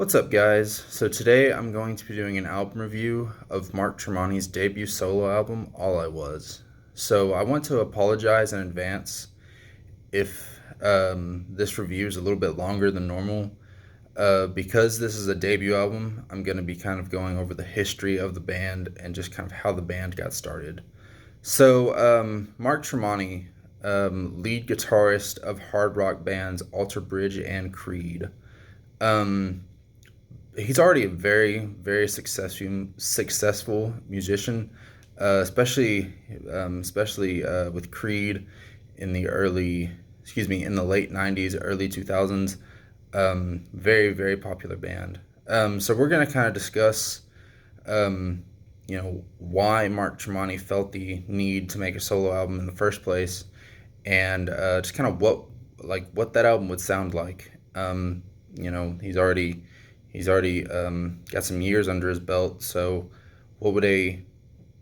What's up, guys? So today I'm going to be doing an album review of Mark Tremonti's debut solo album, All I Was. So I want to apologize in advance if this review is a little bit longer than normal. Because this is a debut album, I'm going to be kind of going over the history of the band and just kind of how the band got started. So, Mark Tremonti, lead guitarist of hard rock bands Alter Bridge and Creed. Um, he's already a very successful musician, especially with Creed in the in the late '90s, early 2000s. Very popular band. So we're gonna kind of discuss, um, why Mark Tremonti felt the need to make a solo album in the first place, and just kind of what that album would sound like. You know, he's already got some years under his belt. So, what would a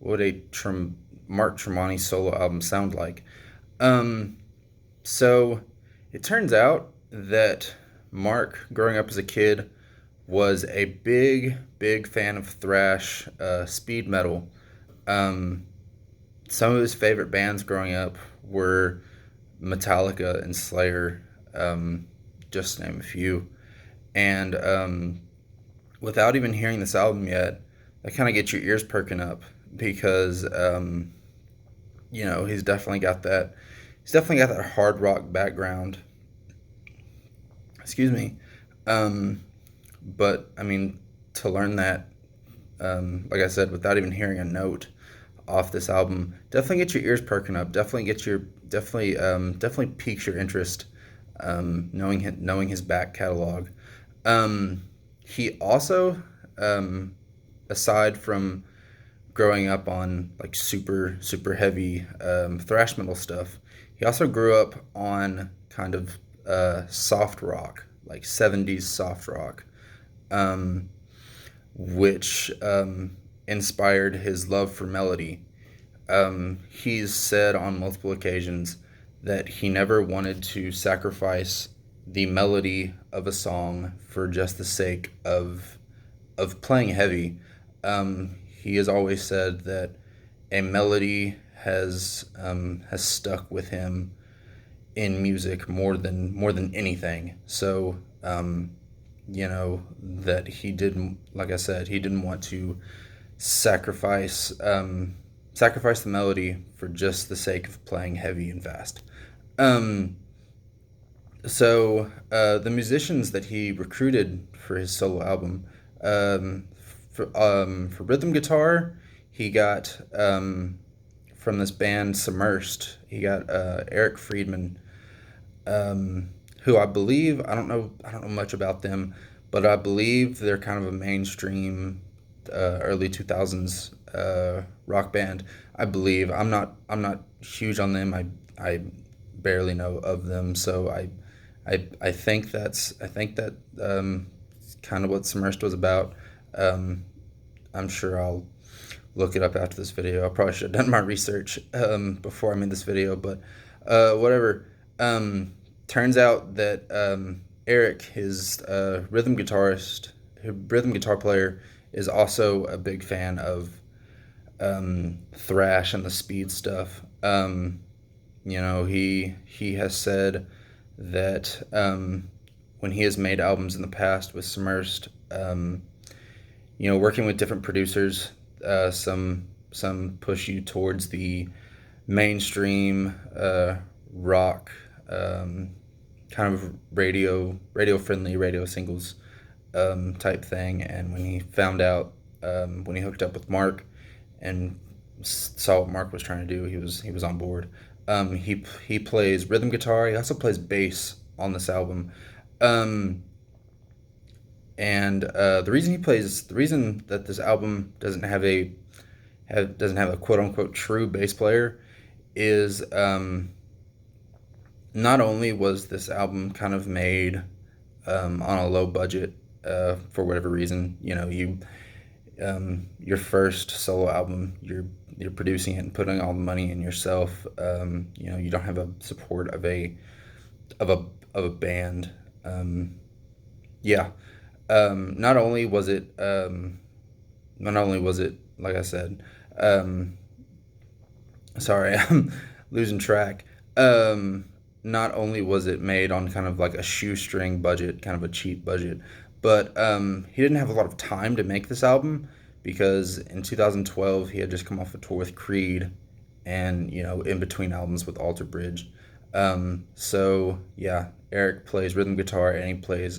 Mark Tremonti solo album sound like? Um, so, it turns out that Mark, growing up as a kid, was a big fan of thrash, speed metal. Um, some of his favorite bands growing up were Metallica and Slayer, just to name a few. And without even hearing this album yet, that kind of gets your ears perking up because he's definitely got that. He's definitely got that hard rock background. Excuse me. Um, but I mean, to learn that, like I said, without even hearing a note off this album, definitely get your ears perking up. Definitely piques your interest. Knowing his back catalog. He also, um, aside from growing up on like super heavy thrash metal stuff, he also grew up on kind of soft rock, like '70s soft rock, um, which inspired his love for melody. He's said on multiple occasions that he never wanted to sacrifice the melody of a song for just the sake of playing heavy. He has always said that a melody has stuck with him in music more than anything. So that he didn't, like I said, he didn't want to sacrifice sacrifice the melody for just the sake of playing heavy and fast. Um, the musicians that he recruited for his solo album, um, for rhythm guitar, he got from this band Submersed. He got Eric Friedman, who I don't know much about them, but I believe they're kind of a mainstream early 2000s rock band. I believe I'm not huge on them. I barely know of them, so I think that kind of what Submersed was about. Um, I'm sure I'll look it up after this video. I probably should have done my research before I made this video, but whatever. Turns out that Eric, his rhythm guitar player, is also a big fan of thrash and the speed stuff. He has said that when he has made albums in the past with Submersed, working with different producers, some push you towards the mainstream rock, kind of radio friendly radio singles type thing. And when he found out, when he hooked up with Mark and saw what Mark was trying to do, he was on board. He plays rhythm guitar. He also plays bass on this album. Um, and the reason that this album doesn't have a quote unquote true bass player is, not only was this album kind of made on a low budget for whatever reason. Your first solo album, you're producing it and putting all the money in yourself. You don't have a support of a band. Yeah. Not only was it not only was it like I said, um, sorry, I'm losing track. Um, Not only was it made on kind of like a shoestring budget, kind of a cheap budget, but he didn't have a lot of time to make this album because in 2012 he had just come off a tour with Creed, and in between albums with Alter Bridge. So yeah, Eric plays rhythm guitar and he plays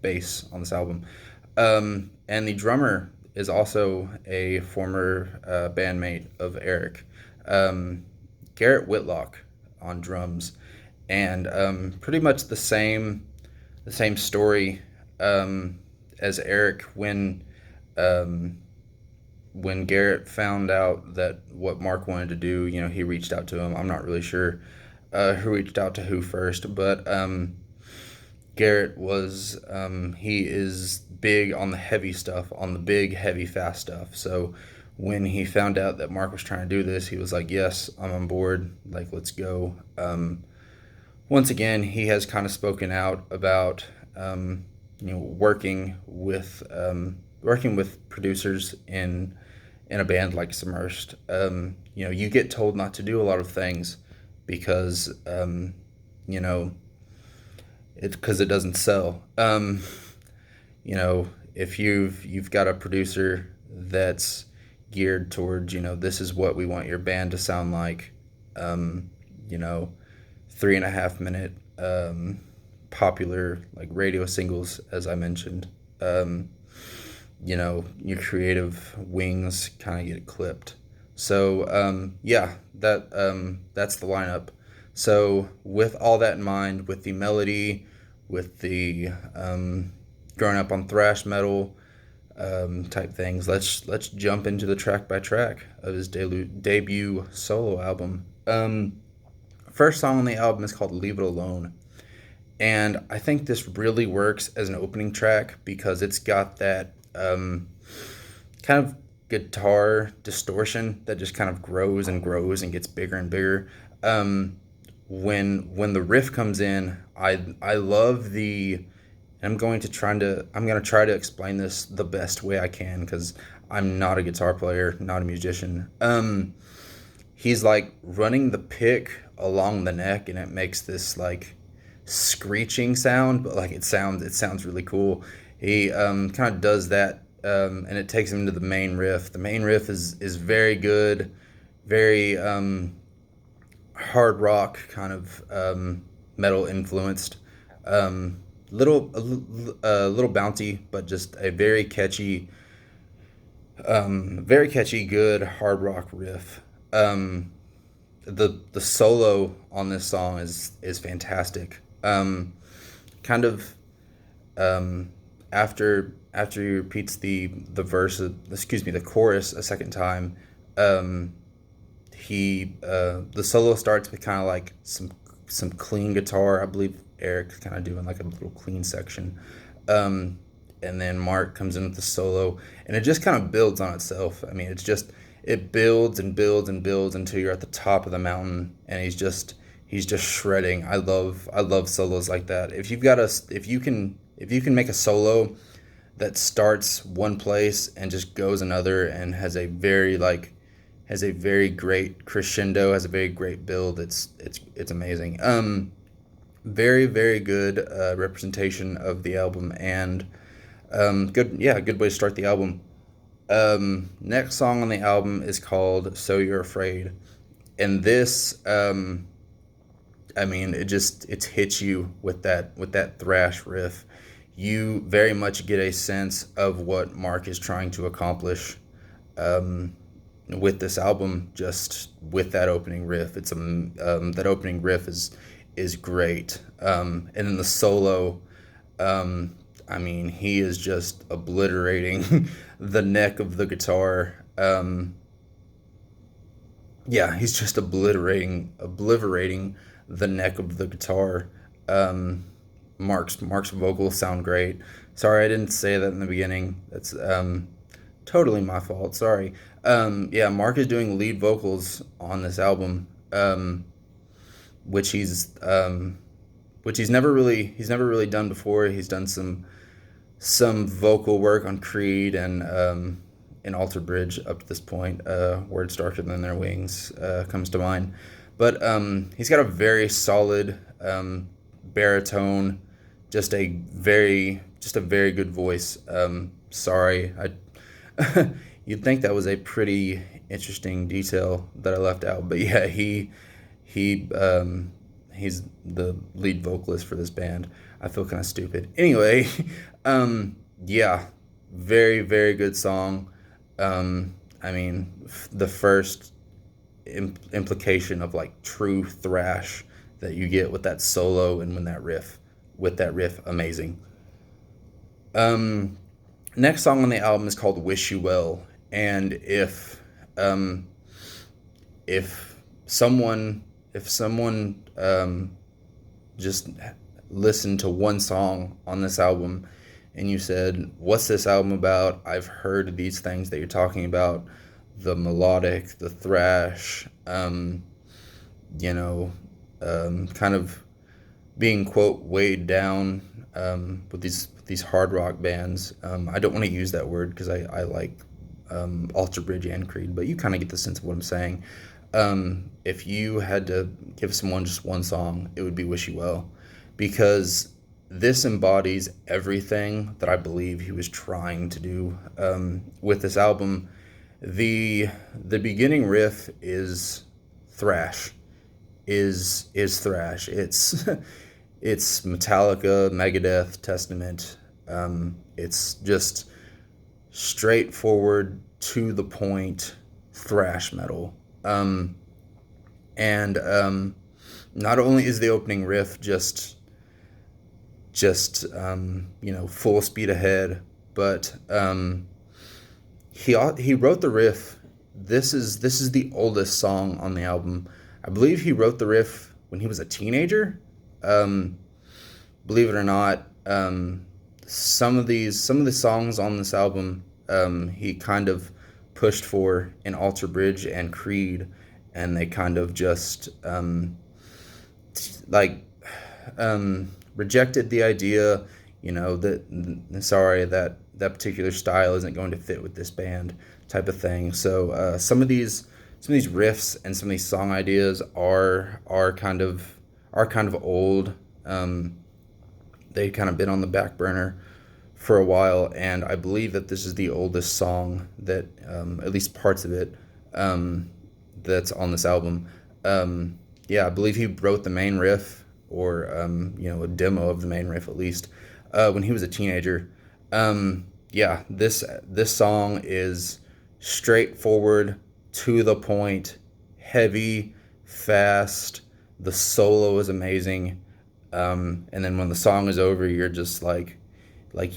bass on this album. And the drummer is also a former bandmate of Eric, um, Garrett Whitlock on drums, and pretty much the same story as Eric um, when Garrett found out that what Mark wanted to do. He reached out to him. I'm not really sure who reached out to who first, but Garrett he is big on the heavy stuff, on the big, heavy, fast stuff. So when he found out that Mark was trying to do this, he was like, yes, I'm on board. Like, let's go. Once again, he has kind of spoken out about, working with producers in a band like Submersed. You get told not to do a lot of things because, you know, it doesn't sell. If you've got a producer that's geared towards, this is what we want your band to sound like, um, you know, 3.5 minute popular like radio singles, as I mentioned. Your creative wings kind of get clipped. So yeah, that's the lineup. So with all that in mind, with the melody, with the growing up on thrash metal type things, let's jump into the track by track of his debut solo album. First song on the album is called "Leave It Alone," and I think this really works as an opening track because it's got that kind of guitar distortion that just kind of grows and grows and gets bigger and bigger. When the riff comes in, I love the. I'm going to try to explain this the best way I can because I'm not a guitar player, not a musician. He's like running the pick along the neck, and it makes this like screeching sound, but like it sounds really cool. He kind of does that, and it takes him into the main riff. The main riff is very good, very hard rock kind of metal influenced. A little bouncy, but just a very catchy, good hard rock riff. The solo on this song is fantastic. Kind of after he repeats the chorus a second time. The solo starts with kind of like some clean guitar. I believe Eric's kind of doing like a little clean section. And then Mark comes in with the solo, and it just kind of builds on itself. I mean, it builds and builds and builds until you're at the top of the mountain, and he's just shredding. I love solos like that. If you can make a solo that starts one place and just goes another and has a very great crescendo, has a very great build. It's amazing. Very very good representation of the album, and good way to start the album. Next song on the album is called "So You're Afraid," and this, I mean, it hits you with that thrash riff. You very much get a sense of what Mark is trying to accomplish with this album, just with that opening riff. That opening riff is great, and then the solo. I mean, he is just obliterating the neck of the guitar. Yeah, he's just obliterating the neck of the guitar. Mark's vocals sound great. Sorry, I didn't say that in the beginning. That's totally my fault. Sorry. Yeah, Mark is doing lead vocals on this album, which he's never really done before. He's done some vocal work on Creed and Alter Bridge up to this point. Words Darker Than Their Wings comes to mind. But he's got a very solid baritone, just a very good voice. Sorry, I you'd think that was a pretty interesting detail that I left out, but yeah, he's the lead vocalist for this band. I feel kind of stupid. Anyway, yeah, very very good song. I mean, the first implication of like true thrash that you get with that solo and with that riff, amazing. Um, Next song on the album is called "Wish You Well," and um, if someone just listened to one song on this album and you said, "What's this album about?" I've heard these things that you're talking about, the melodic, the thrash, you know, kind of being quote weighed down with these hard rock bands. I don't want to use that word because I like Alter Bridge and Creed, but you kind of get the sense of what I'm saying. If you had to give someone just one song, it would be "Wish You Well," because this embodies everything that I believe he was trying to do with this album. The beginning riff is thrash, is thrash. It's it's Metallica, Megadeth, Testament. It's just straightforward, to the point thrash metal. And not only is the opening riff just full speed ahead, but he wrote the riff. This is the oldest song on the album. I believe he wrote the riff when he was a teenager. Um, Believe it or not, some of the songs on this album he kind of pushed for in Alter Bridge and Creed, and they kind of just like rejected the idea, that sorry, that particular style isn't going to fit with this band, type of thing. So some of these riffs and some of these song ideas are kind of old. They kind of been on the back burner for a while, and I believe that this is the oldest song that, at least parts of it, that's on this album. Yeah, I believe he wrote the main riff, or a demo of the main riff at least, when he was a teenager. Yeah, this song is straightforward, to the point, heavy, fast. The solo is amazing. And then when the song is over, you're just like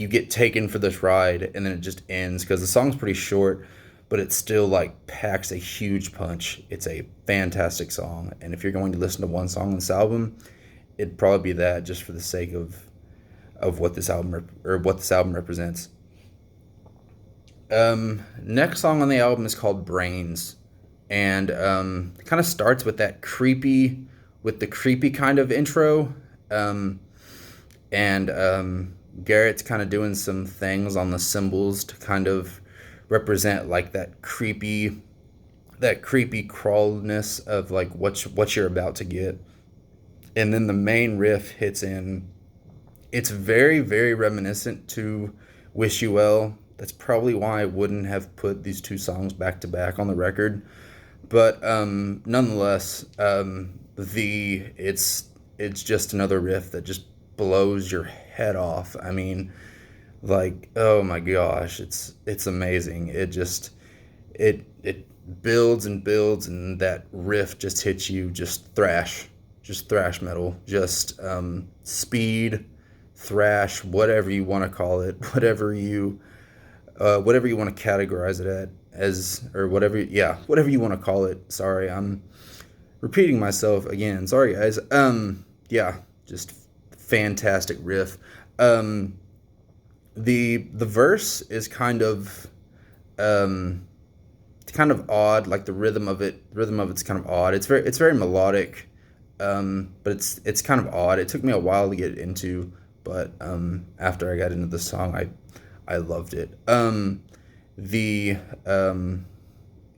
you get taken for this ride, and then it just ends because the song's pretty short, but it still like packs a huge punch. It's a fantastic song, and if you're going to listen to one song on this album, it'd probably be that, just for the sake of what this album represents. Next song on the album is called "Brains," and it kind of starts with the creepy kind of intro. Um, and Garrett's kind of doing some things on the cymbals to kind of represent like that creepy crawledness of like what you're about to get. And then the main riff hits in. It's very very reminiscent to "Wish You Well." That's probably why I wouldn't have put these two songs back to back on the record. But nonetheless, it's just another riff that just blows your head off. I mean, like, oh my gosh, it's amazing. It builds and builds, and that riff just hits you, just thrash metal, just speed, thrash, whatever you want to call it, whatever you want to categorize it at as, or whatever you want to call it. Sorry, I'm repeating myself again. Sorry, guys. Yeah, just fantastic riff. Um, the verse is kind of odd. Like the rhythm of it's kind of odd. It's very melodic, but it's kind of odd. It took me a while to get into, but after I got into the song, I loved it. The um,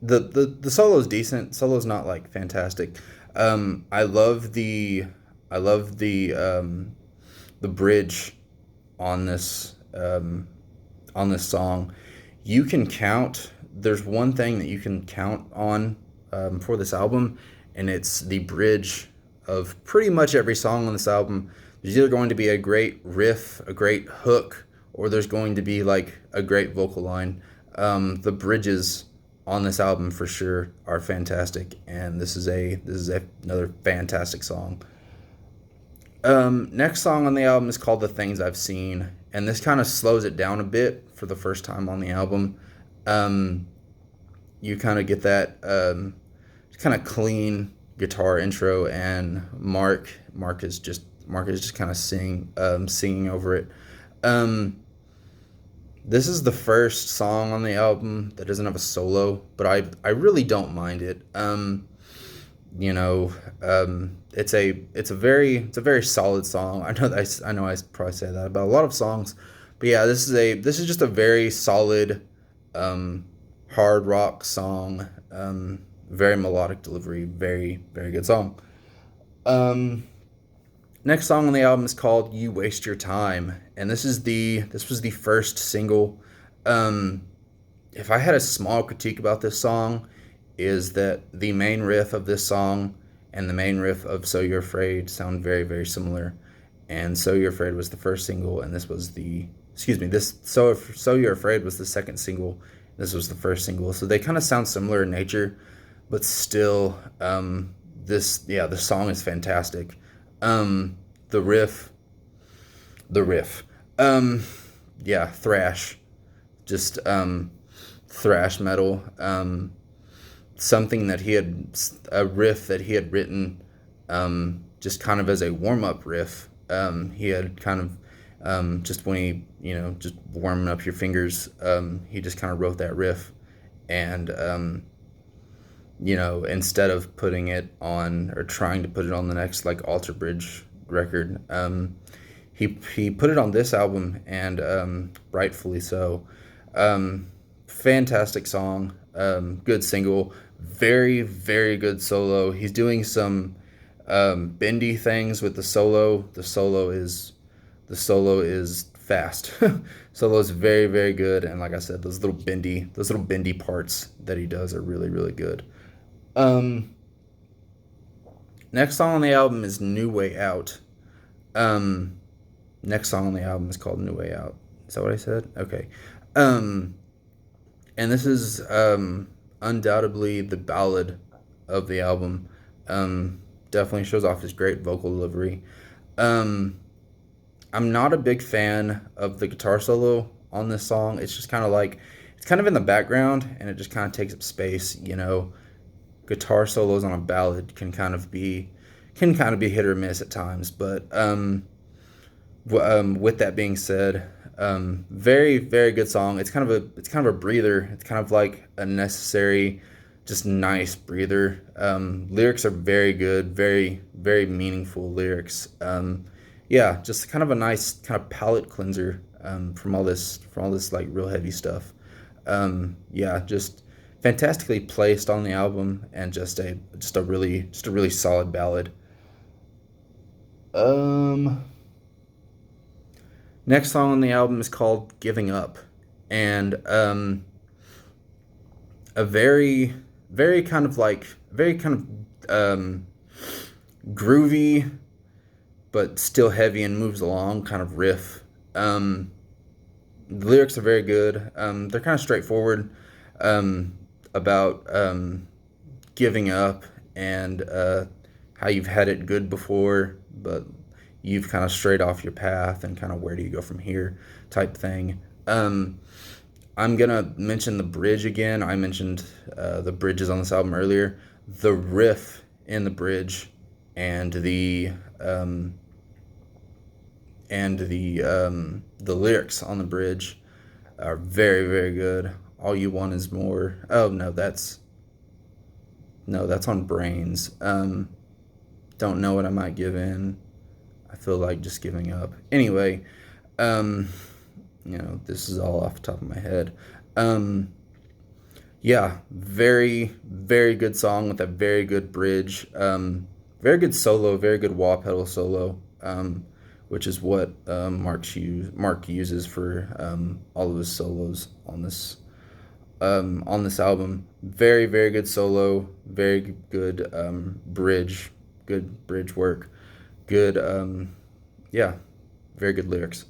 the solo's decent. Solo's not like fantastic. I love the bridge on this song. You can count. There's one thing that you can count on for this album, and it's the bridge of pretty much every song on this album. There's either going to be a great riff, a great hook, or there's going to be like a great vocal line. The bridges on this album for sure are fantastic, and this is another fantastic song. Next song on the album is called "The Things I've Seen," and this kind of slows it down a bit for the first time on the album. Um, you kind of get that kind of clean guitar intro, and Mark is just kind of singing over it. Um, this is the first song on the album that doesn't have a solo, but I really don't mind it. You know, it's a very solid song. I know I probably say that about a lot of songs, but yeah, this is just a very solid um, hard rock song. Very melodic delivery, very very good song. Um, Next song on the album is called "You Waste Your Time," and this was the first single. Um, if I had a small critique about this song, is that the main riff of this song and the main riff of "So You're Afraid" sound very very similar. And "So You're Afraid" was the first single, and this was the excuse me this "So You're Afraid" was the second single. This was the first single, so they kind of sound similar in nature, but still, the song is fantastic. Um, the riff, the riff, um, yeah, thrash, just thrash metal. Something that he had a riff that he had written, just kind of as a warm up riff. He had kind of just when he just warming up your fingers. He just kind of wrote that riff, and instead of putting it on or trying to put it on the next like Alter Bridge record, he put it on this album, and rightfully so. Fantastic song, good single, very very good solo. He's doing some bendy things with the solo. The solo is fast. Solo is very very good, and like I said, those little bendy parts that he does are really really good. Um, Next song on the album is "New Way Out." Um, Next song on the album is called "New Way Out." Is that what I said? Okay. Um, and this is undoubtedly the ballad of the album. Definitely shows off his great vocal delivery. Um, I'm not a big fan of the guitar solo on this song. It's just kind of like it's kind of in the background, and it just kind of takes up space. Guitar solos on a ballad can kind of be hit or miss at times. But with that being said, very very good song. It's kind of a breather. It's kind of like a necessary, just nice breather. Lyrics are very good, very very meaningful lyrics. Yeah, just kind of a nice kind of palate cleanser from all this like real heavy stuff. Yeah, just fantastically placed on the album, and just a really solid ballad. Um, Next song on the album is called "Giving Up," and a very very kind of like very kind of groovy but still heavy and moves along kind of riff. The lyrics are very good. They're kind of straightforward, um, about giving up, and how you've had it good before, but you've kind of strayed off your path, and kind of where do you go from here type thing. I'm gonna mention the bridge again. I mentioned the bridges on this album earlier. The riff in the bridge and the lyrics on the bridge are very very good. All you want is more. Oh no, that's on Brains. Don't know what I might give in. I feel like just giving up. Anyway, um, this is all off the top of my head. Um, yeah, very, very good song with a very good bridge. Very good solo, very good wah pedal solo, which is what Mark uses for all of his solos on this album. Very, very good solo, very good good bridge work, good, yeah, very good lyrics.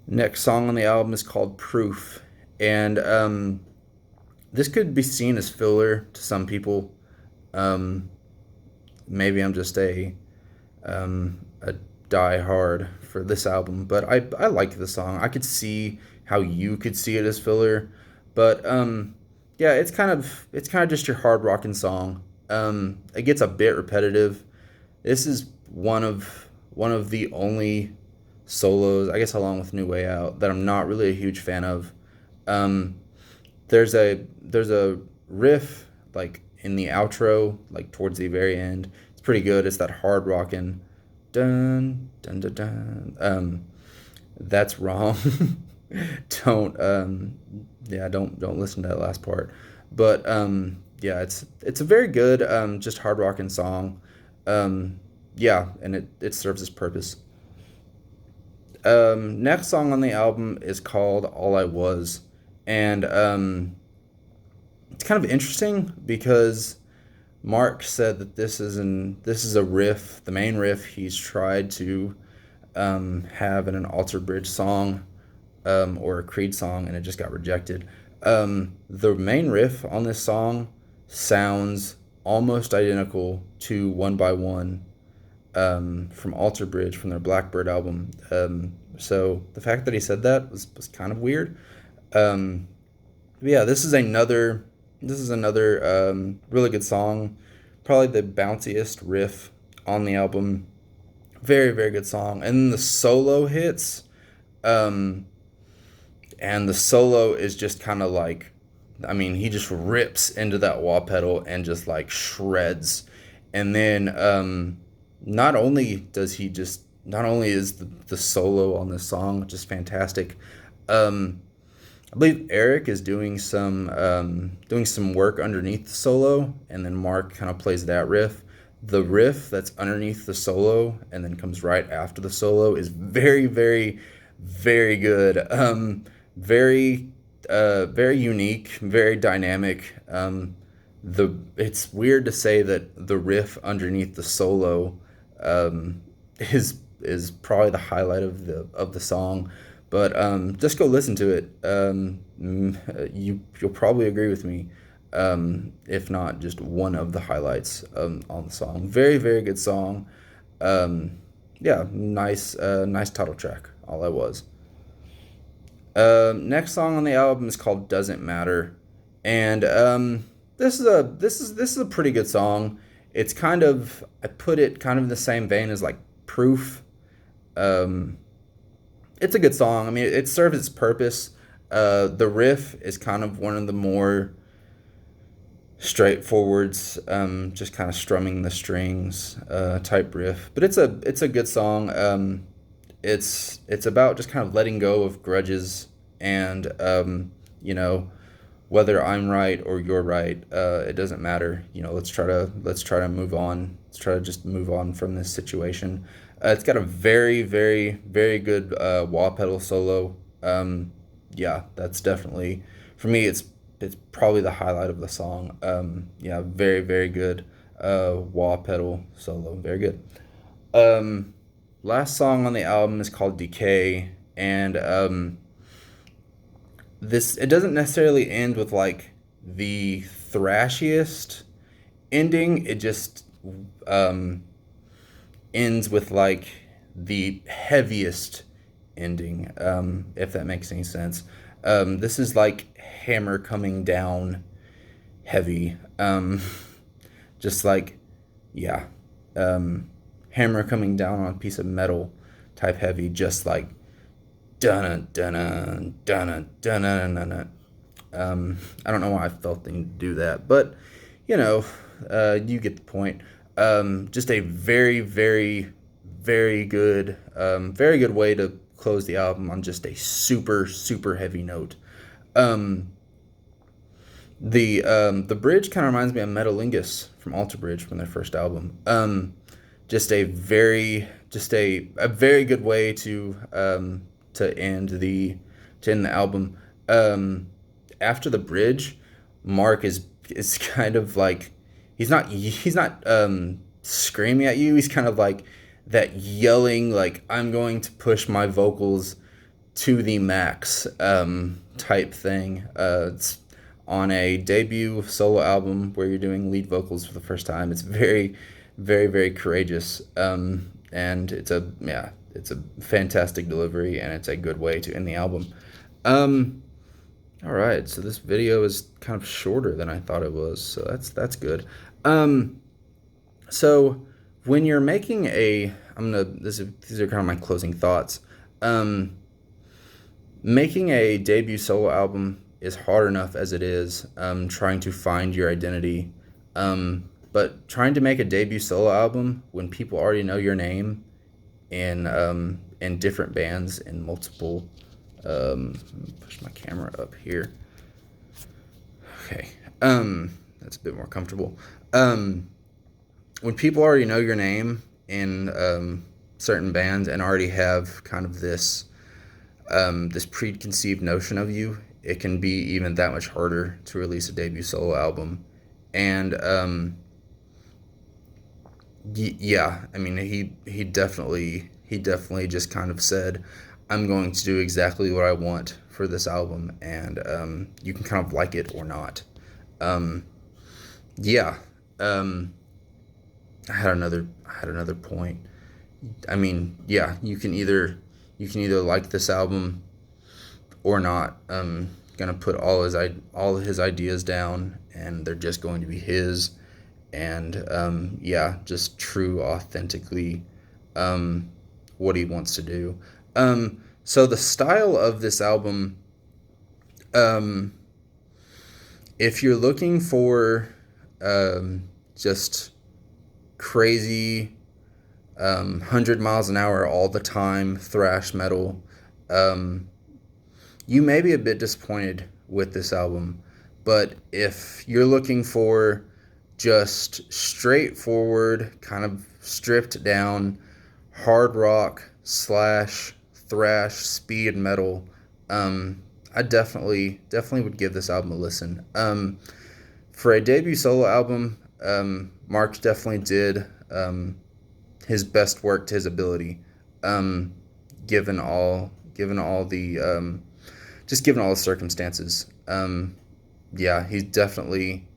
Next song on the album is called Proof, and this could be seen as filler to some people. Um, Maybe I'm just a die hard for this album, but I like the song. I could see how you could see it as filler, but yeah, it's kind of just your hard rocking song. It gets a bit repetitive. This is one of the only solos, I guess, along with New Way Out, that I'm not really a huge fan of. Um, there's a riff like in the outro, like towards the very end. It's pretty good. It's that hard rocking dun dun dun dun. That's wrong. don't Yeah, don't listen to that last part. But yeah, it's a very good just hard rocking song. Yeah, and it serves its purpose. Next song on the album is called All I Was, and it's kind of interesting because Mark said that this is a riff, the main riff he's tried to have in an Alter Bridge song or a Creed song, and it just got rejected. The main riff on this song sounds almost identical to One by One from Alter Bridge from their Blackbird album. So the fact that he said that was kind of weird. But yeah, this is another really good song. Probably the bounciest riff on the album. Very, very good song. And then the solo hits. Um, and the solo is just kind of like, I mean, he just rips into that wah pedal and just like shreds. And then not only is the solo on this song just fantastic. Um, I believe Eric is doing some work underneath the solo, and then Mark kind of plays that riff. The riff that's underneath the solo and then comes right after the solo is very, very, very good. Very, very unique, very dynamic. The It's weird to say that the riff underneath the solo is probably the highlight of the song. But just go listen to it. You'll probably agree with me. If not, just one of the highlights on the song. Very, very good song. Yeah, nice title track. All I Was. Next song on the album is called "Doesn't Matter," and this is a pretty good song. It's kind of, I put it kind of in the same vein as like Proof. Um, it's a good song. I mean, it serves its purpose. The riff is kind of one of the more straightforwards, just kind of strumming the strings type riff. But it's a good song. It's about just kind of letting go of grudges and you know whether I'm right or you're right. It doesn't matter. Let's try to move on. Let's try to just move on from this situation. It's got a very, very, very good wah pedal solo. Yeah, that's definitely, for me. It's probably the highlight of the song. Yeah, very, very good wah pedal solo. Very good. Um, Last song on the album is called "Decay," and this it doesn't necessarily end with like the thrashiest ending. It just um, ends with like the heaviest ending, if that makes any sense. This is like hammer coming down heavy. Just like, yeah, hammer coming down on a piece of metal type heavy, just like dun dun dun dun dun dun dun. I don't know why I felt the need to do that, but you know, you get the point. Just a very, very, very good way to close the album on just a super, super heavy note. Um, the bridge kind of reminds me of Metalingus from Alter Bridge from their first album. Just a very good way to end the album. After the bridge, Mark is kind of like he's not screaming at you. He's kind of like that yelling, like, I'm going to push my vocals to the max, type thing. It's on a debut solo album where you're doing lead vocals for the first time. It's very, very, very courageous. And it's a fantastic delivery, and it's a good way to end the album. All right, so this video is kind of shorter than I thought it was, so that's good. So when you're making these are kind of my closing thoughts. Making a debut solo album is hard enough as it is, trying to find your identity. But trying to make a debut solo album when people already know your name in different bands in multiple, push my camera up here. Okay, that's a bit more comfortable. When people already know your name in certain bands and already have kind of this preconceived notion of you, it can be even that much harder to release a debut solo album. And yeah, I mean, he definitely just kind of said, I'm going to do exactly what I want for this album, and you can kind of like it or not. Yeah. I had another point. I mean, yeah, you can either like this album or not. Gonna put all his ideas down, and they're just going to be his, and yeah, just true, authentically, what he wants to do. So the style of this album, if you're looking for just crazy 100 miles an hour all the time thrash metal, you may be a bit disappointed with this album. But if you're looking for just straightforward, kind of stripped down hard rock / thrash speed metal, I definitely would give this album a listen. For a debut solo album, Mark definitely did his best work to his ability, given all the given all the circumstances. Yeah, he's definitely,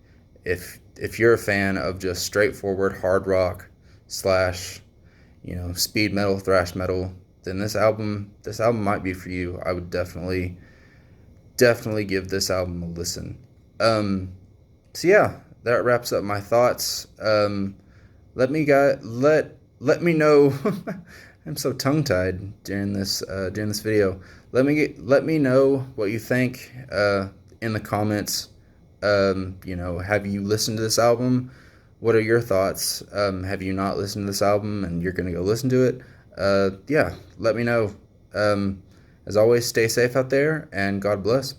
if you're a fan of just straightforward hard rock / speed metal, thrash metal, then this album might be for you. I would definitely give this album a listen. So yeah, that wraps up my thoughts. Let me know. I'm so tongue tied during this video. Let me know what you think in the comments. Have you listened to this album? What are your thoughts? Have you not listened to this album and you're gonna go listen to it? Yeah, let me know. As always, stay safe out there, and God bless.